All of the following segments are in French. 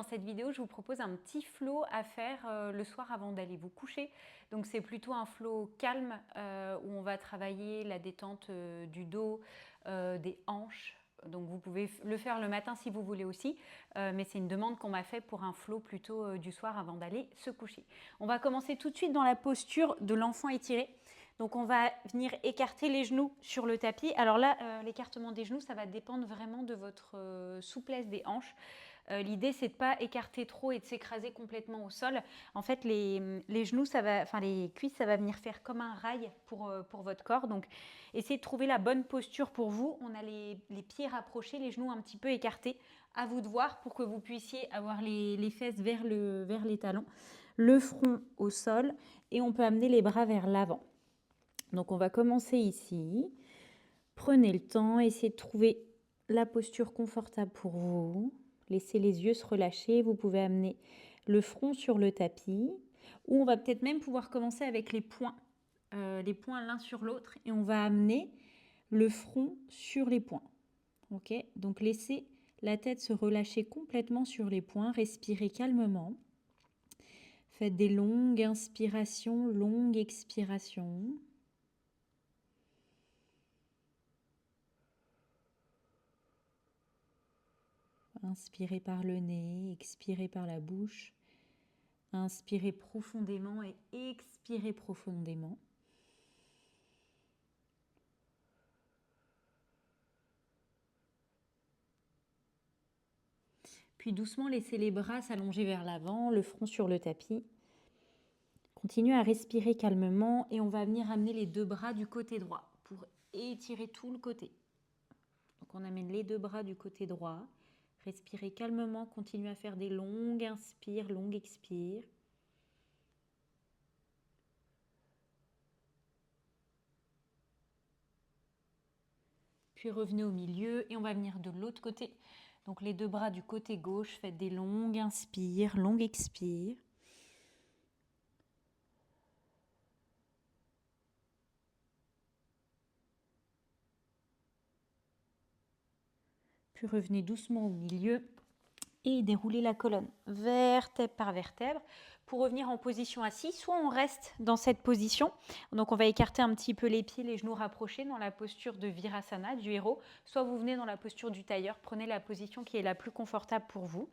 dans cette vidéo, je vous propose un petit flow à faire le soir avant d'aller vous coucher. Donc c'est plutôt un flow calme où on va travailler la détente du dos, des hanches. Donc vous pouvez le faire le matin si vous voulez aussi, mais c'est une demande qu'on m'a fait pour un flow plutôt du soir avant d'aller se coucher. On va commencer tout de suite dans la posture de l'enfant étiré. Donc on va venir écarter les genoux sur le tapis. Alors là, l'écartement des genoux, ça va dépendre vraiment de votre souplesse des hanches. L'idée, c'est de ne pas écarter trop et de s'écraser complètement au sol. En fait, les genoux, les cuisses, ça va venir faire comme un rail pour votre corps. Donc, essayez de trouver la bonne posture pour vous. On a les pieds rapprochés, les genoux un petit peu écartés. À vous de voir pour que vous puissiez avoir les fesses vers les talons, le front au sol et on peut amener les bras vers l'avant. Donc, on va commencer ici. Prenez le temps, essayez de trouver la posture confortable pour vous. Laissez les yeux se relâcher. Vous pouvez amener le front sur le tapis. Ou on va peut-être même pouvoir commencer avec les poings l'un sur l'autre. Et on va amener le front sur les poings. Ok? Donc laissez la tête se relâcher complètement sur les poings. Respirez calmement. Faites des longues inspirations, longues expirations. Inspirez par le nez, expirez par la bouche. Inspirez profondément et expirez profondément. Puis doucement, laissez les bras s'allonger vers l'avant, le front sur le tapis. Continuez à respirer calmement et on va venir amener les deux bras du côté droit pour étirer tout le côté. Donc on amène les deux bras du côté droit. Respirez calmement, continuez à faire des longues inspires, longues expires. Puis revenez au milieu et on va venir de l'autre côté. Donc les deux bras du côté gauche, faites des longues inspires, longues expires. Puis revenez doucement au milieu et déroulez la colonne vertèbre par vertèbre pour revenir en position assise. Soit on reste dans cette position, donc on va écarter un petit peu les pieds, les genoux rapprochés dans la posture de Virasana, du héros. Soit vous venez dans la posture du tailleur, prenez la position qui est la plus confortable pour vous.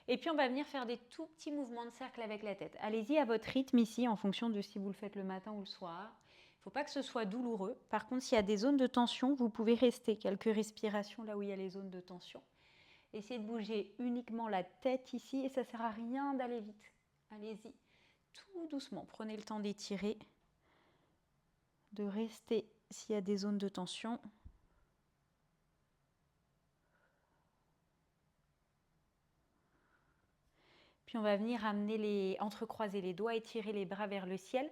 Et puis on va venir faire des tout petits mouvements de cercle avec la tête. Allez-y à votre rythme ici, en fonction de si vous le faites le matin ou le soir. Il ne faut pas que ce soit douloureux. Par contre, s'il y a des zones de tension, vous pouvez rester quelques respirations là où il y a les zones de tension. Essayez de bouger uniquement la tête ici et ça ne sert à rien d'aller vite. Allez-y, tout doucement. Prenez le temps d'étirer, de rester s'il y a des zones de tension. Puis on va venir entrecroiser les doigts, étirer les bras vers le ciel,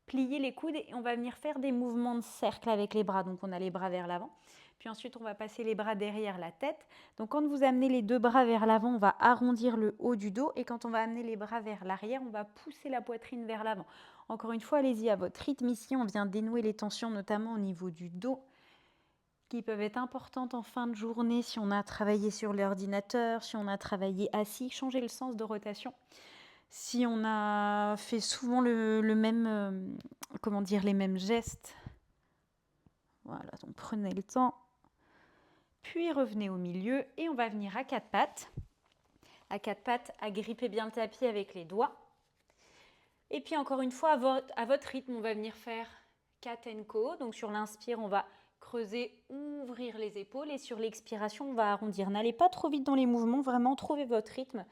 plier les coudes et on va venir faire des mouvements de cercle avec les bras. Donc on a les bras vers l'avant. Puis ensuite on va passer les bras derrière la tête. Donc quand vous amenez les deux bras vers l'avant, on va arrondir le haut du dos. Et quand on va amener les bras vers l'arrière, on va pousser la poitrine vers l'avant. Encore une fois, allez-y à votre rythme. Ici, on vient dénouer les tensions, notamment au niveau du dos, qui peuvent être importantes en fin de journée si on a travaillé sur l'ordinateur, si on a travaillé assis, changer le sens de rotation. Si on a fait souvent les mêmes gestes, voilà, donc prenez le temps. Puis revenez au milieu et on va venir à quatre pattes. À quatre pattes, agrippez bien le tapis avec les doigts. Et puis encore une fois, à votre rythme, on va venir faire cat and co. Donc sur l'inspire, on va creuser, ouvrir les épaules et sur l'expiration, on va arrondir. N'allez pas trop vite dans les mouvements, vraiment trouvez votre rythme.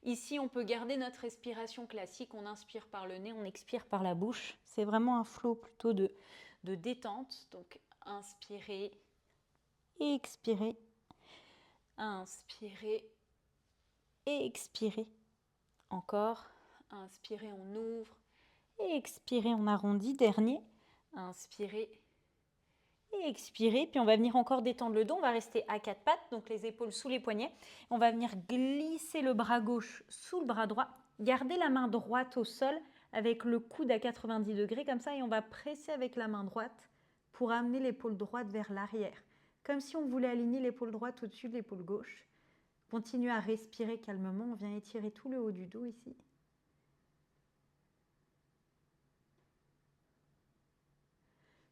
Ici, on peut garder notre respiration classique. On inspire par le nez, on expire par la bouche. C'est vraiment un flow plutôt de détente. Donc inspirez et expirez. Inspirez et expirez. Encore. Inspirez, on ouvre. Et expirez, on arrondit. Dernier. Inspirez et expirez. Puis on va venir encore détendre le dos. On va rester à quatre pattes, donc les épaules sous les poignets. On va venir glisser le bras gauche sous le bras droit. Gardez la main droite au sol avec le coude à 90 degrés comme ça et on va presser avec la main droite pour amener l'épaule droite vers l'arrière. Comme si on voulait aligner l'épaule droite au-dessus de l'épaule gauche. Continuez à respirer calmement. On vient étirer tout le haut du dos ici.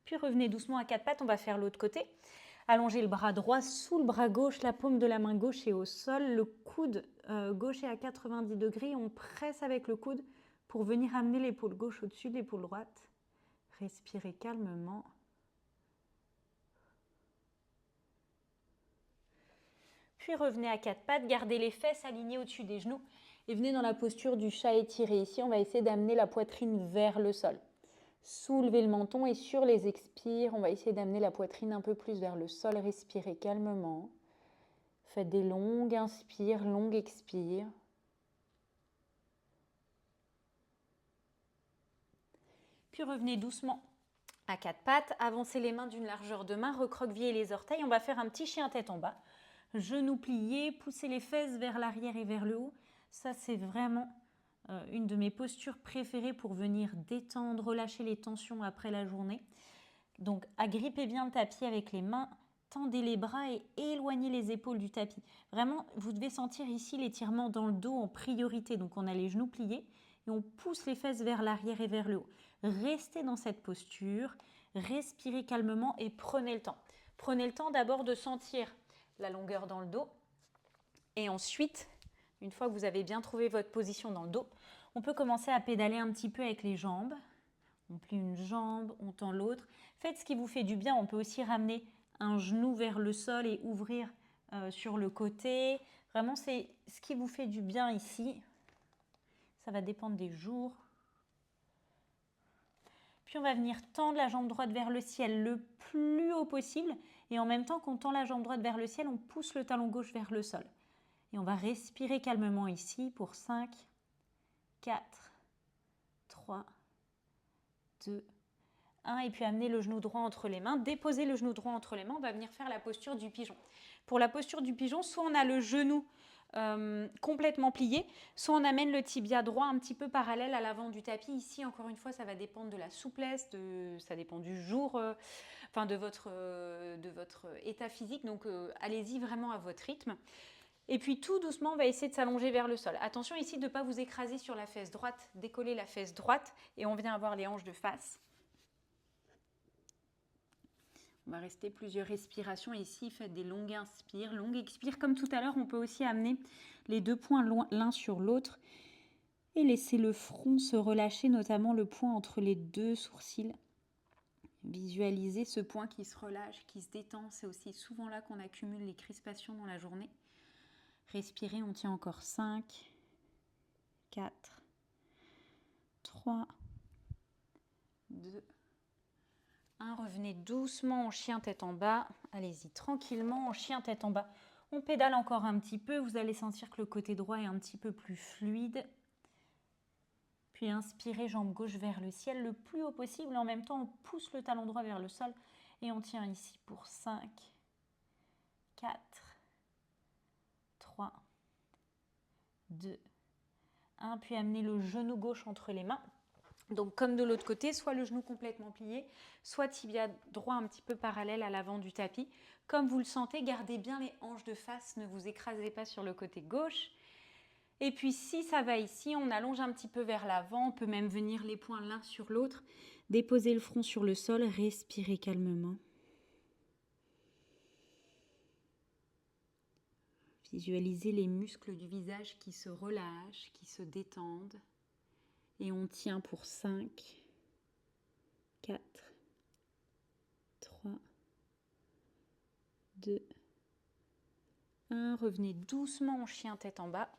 Puis revenez doucement à quatre pattes. On va faire l'autre côté. Allongez le bras droit sous le bras gauche. La paume de la main gauche est au sol. Le coude gauche est à 90 degrés. On presse avec le coude pour venir amener l'épaule gauche au-dessus de l'épaule droite. Respirez calmement. Puis revenez à quatre pattes, gardez les fesses alignées au-dessus des genoux et venez dans la posture du chat étiré. Ici, on va essayer d'amener la poitrine vers le sol. Soulevez le menton et sur les expires, on va essayer d'amener la poitrine un peu plus vers le sol. Respirez calmement. Faites des longues inspires, longues expires. Puis revenez doucement à quatre pattes, avancez les mains d'une largeur de main, recroquevillez les orteils. On va faire un petit chien tête en bas. Genoux pliés, poussez les fesses vers l'arrière et vers le haut. Ça, c'est vraiment une de mes postures préférées pour venir détendre, relâcher les tensions après la journée. Donc, agrippez bien le tapis avec les mains, tendez les bras et éloignez les épaules du tapis. Vraiment, vous devez sentir ici l'étirement dans le dos en priorité. Donc, on a les genoux pliés et on pousse les fesses vers l'arrière et vers le haut. Restez dans cette posture, respirez calmement et prenez le temps. Prenez le temps d'abord de sentir la longueur dans le dos. Et ensuite, une fois que vous avez bien trouvé votre position dans le dos, on peut commencer à pédaler un petit peu avec les jambes. On plie une jambe, on tend l'autre. Faites ce qui vous fait du bien. On peut aussi ramener un genou vers le sol et ouvrir sur le côté. Vraiment, c'est ce qui vous fait du bien ici. Ça va dépendre des jours. Puis on va venir tendre la jambe droite vers le ciel le plus haut possible. Et en même temps qu'on tend la jambe droite vers le ciel, on pousse le talon gauche vers le sol. Et on va respirer calmement ici pour 5, 4, 3, 2, 1. Et puis amener le genou droit entre les mains. Déposer le genou droit entre les mains. On va venir faire la posture du pigeon. Pour la posture du pigeon, soit on a le genou complètement plié, soit on amène le tibia droit un petit peu parallèle à l'avant du tapis. Ici, encore une fois, ça va dépendre de la souplesse, ça dépend du jour, de votre état physique. Donc, allez-y vraiment à votre rythme. Et puis, tout doucement, on va essayer de s'allonger vers le sol. Attention ici de ne pas vous écraser sur la fesse droite, décoller la fesse droite et on vient avoir les hanches de face. On va rester plusieurs respirations ici, faites des longues inspires, longues expires. Comme tout à l'heure, on peut aussi amener les deux poings l'un sur l'autre et laisser le front se relâcher, notamment le point entre les deux sourcils. Visualisez ce point qui se relâche, qui se détend. C'est aussi souvent là qu'on accumule les crispations dans la journée. Respirez, on tient encore 5, 4, 3, 2, 1. Revenez doucement en chien tête en bas. Allez-y tranquillement en chien tête en bas. On pédale encore un petit peu. Vous allez sentir que le côté droit est un petit peu plus fluide. Puis inspirez, jambe gauche vers le ciel le plus haut possible. En même temps, on pousse le talon droit vers le sol. Et on tient ici pour 5, 4, 3, 2, 1. Puis amenez le genou gauche entre les mains. Donc comme de l'autre côté, soit le genou complètement plié, soit tibia droit un petit peu parallèle à l'avant du tapis. Comme vous le sentez, gardez bien les hanches de face, ne vous écrasez pas sur le côté gauche. Et puis si ça va ici, on allonge un petit peu vers l'avant, on peut même venir les poings l'un sur l'autre, déposer le front sur le sol, respirez calmement. Visualisez les muscles du visage qui se relâchent, qui se détendent. Et on tient pour 5, 4, 3, 2, 1. Revenez doucement en chien tête en bas.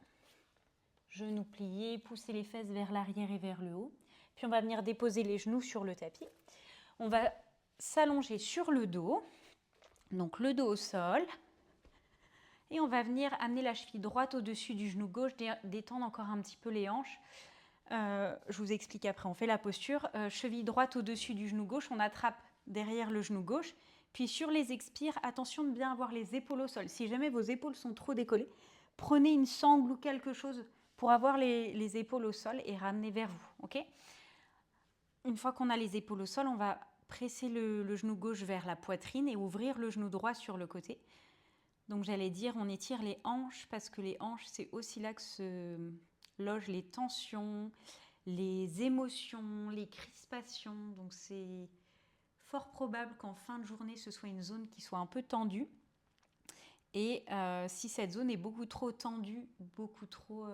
Genoux pliés, poussez les fesses vers l'arrière et vers le haut. Puis on va venir déposer les genoux sur le tapis. On va s'allonger sur le dos. Donc le dos au sol. Et on va venir amener la cheville droite au-dessus du genou gauche, détendre encore un petit peu les hanches. Je vous explique après, on fait la posture. Cheville droite au-dessus du genou gauche, on attrape derrière le genou gauche. Puis sur les expires, attention de bien avoir les épaules au sol. Si jamais vos épaules sont trop décollées, prenez une sangle ou quelque chose pour avoir les épaules au sol et ramener vers vous. Okay ? Une fois qu'on a les épaules au sol, on va presser le genou gauche vers la poitrine et ouvrir le genou droit sur le côté. Donc j'allais dire, on étire les hanches parce que les hanches, c'est aussi là que se logent les tensions, les émotions, les crispations. Donc c'est fort probable qu'en fin de journée, ce soit une zone qui soit un peu tendue. Et si cette zone est beaucoup trop tendue, beaucoup trop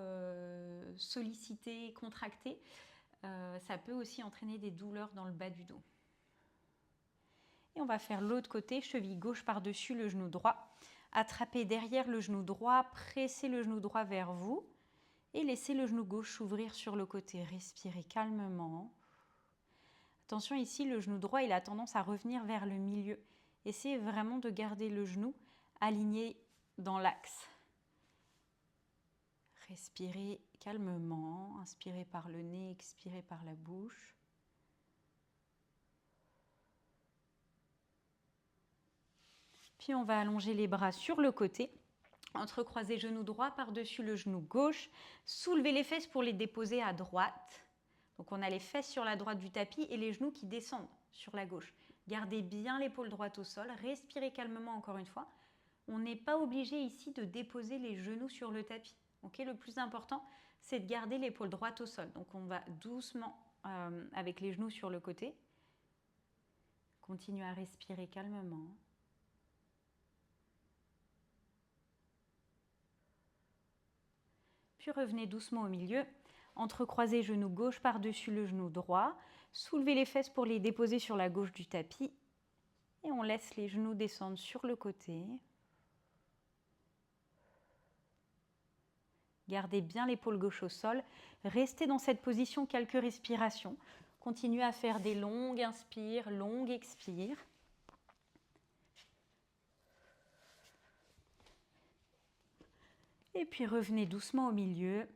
sollicitée, contractée, ça peut aussi entraîner des douleurs dans le bas du dos. Et on va faire l'autre côté, cheville gauche par-dessus le genou droit. Attrapez derrière le genou droit, pressez le genou droit vers vous et laissez le genou gauche s'ouvrir sur le côté. Respirez calmement. Attention ici, le genou droit, il a tendance à revenir vers le milieu. Essayez vraiment de garder le genou aligné dans l'axe. Respirez calmement, inspirez par le nez, expirez par la bouche. Puis on va allonger les bras sur le côté, entrecroiser genou droit par-dessus le genou gauche, soulever les fesses pour les déposer à droite. Donc on a les fesses sur la droite du tapis et les genoux qui descendent sur la gauche. Gardez bien l'épaule droite au sol, respirez calmement encore une fois. On n'est pas obligé ici de déposer les genoux sur le tapis. Okay, le plus important, c'est de garder l'épaule droite au sol. Donc on va doucement avec les genoux sur le côté. Continuez à respirer calmement. Puis revenez doucement au milieu. Entrecroisez genou gauche par-dessus le genou droit. Soulevez les fesses pour les déposer sur la gauche du tapis. Et on laisse les genoux descendre sur le côté. Gardez bien l'épaule gauche au sol. Restez dans cette position quelques respirations. Continuez à faire des longues inspires, longues expires. Et puis revenez doucement au milieu.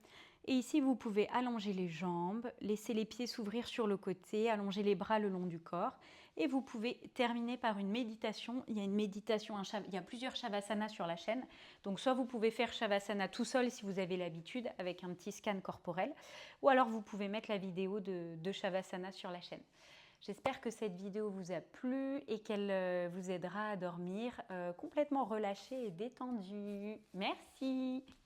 Et ici, vous pouvez allonger les jambes, laisser les pieds s'ouvrir sur le côté, allonger les bras le long du corps. Et vous pouvez terminer par une méditation. Il y a une méditation, il y a plusieurs Shavasana sur la chaîne. Donc soit vous pouvez faire Shavasana tout seul si vous avez l'habitude avec un petit scan corporel. Ou alors vous pouvez mettre la vidéo de Shavasana sur la chaîne. J'espère que cette vidéo vous a plu et qu'elle vous aidera à dormir complètement relâché et détendu. Merci!